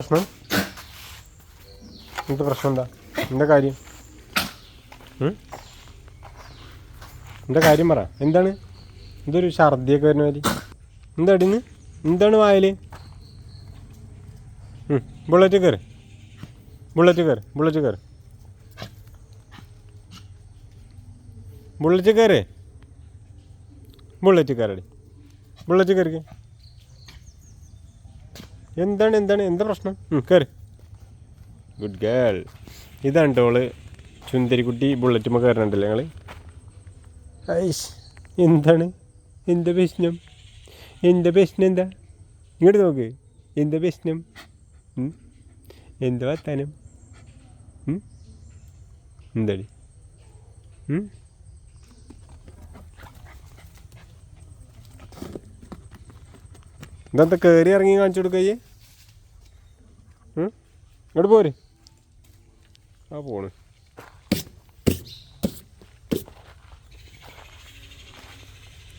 പ്രശ്നം എന്ത് പ്രശ്നം എന്താ കാര്യം? എന്താ കാര്യം പറ. എന്താണ് എന്തൊരു ഛർദിയൊക്കെ വരുന്ന മാതിരി? എന്താ അടിന്ന്? എന്താണ് വായിൽ? ബുള്ളറ്റ് കയറ് ബുള്ളറ്റ് കയറ് ബുള്ളറ്റ് കയറ് ബുള്ളറ്റ് കയറ് ബുള്ളറ്റ് കയറടി ബുള്ളറ്റ് കയറിക്ക്. എന്താ പ്രശ്നം? കയറി. Good girl. ഇതാണ് ടോള് ചുന്ദരിക്കുട്ടി ബുള്ളറ്റുമ്പോൾ കയറണുണ്ടല്ലേ ഞങ്ങൾ. ഐഷ് എന്താണ് എന്താ പ്രശ്നം? എന്താ പ്രശ്നം? എന്താ ഇങ്ങോട്ട് നോക്ക്. എന്താ പ്രശ്നം? എന്താ വർത്താനം? എന്താടി? ഇതെന്താ കയറി ഇറങ്ങി കാണിച്ചു കൊടുക്കയ്യേ? ഇങ്ങോട്ട് പോര്. ആ പോണ്.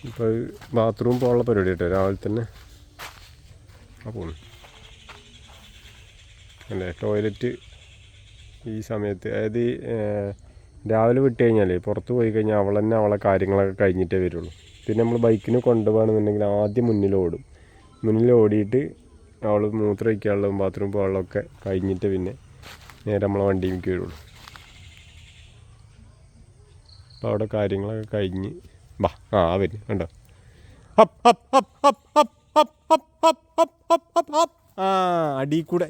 ഇപ്പോൾ ബാത്റൂം പോകാനുള്ള പരിപാടി കേട്ടോ രാവിലെ തന്നെ. ആ പോണ് അല്ലേ ടോയ്ലറ്റ് ഈ സമയത്ത്. അതായത് രാവിലെ വിട്ട് കഴിഞ്ഞാൽ പുറത്ത് പോയി കഴിഞ്ഞാൽ അവൾ തന്നെ അവളെ കാര്യങ്ങളൊക്കെ കഴിഞ്ഞിട്ടേ വരുള്ളൂ. പിന്നെ നമ്മൾ ബൈക്കിന് കൊണ്ടുപോകണമെന്നുണ്ടെങ്കിൽ ആദ്യം മുന്നിൽ ഓടിയിട്ട് അവൾ മൂത്രം ഒഴിക്കാനുള്ളതും ബാത്റൂം പോകാനുള്ളതൊക്കെ കഴിഞ്ഞിട്ട് പിന്നെ നേരെ നമ്മളെ വണ്ടിയിലേക്ക് വരുള്ളൂ. അപ്പോൾ അവിടെ കാര്യങ്ങളൊക്കെ കഴിഞ്ഞ് വരുന്നു കണ്ടോ. അടി കൂടെ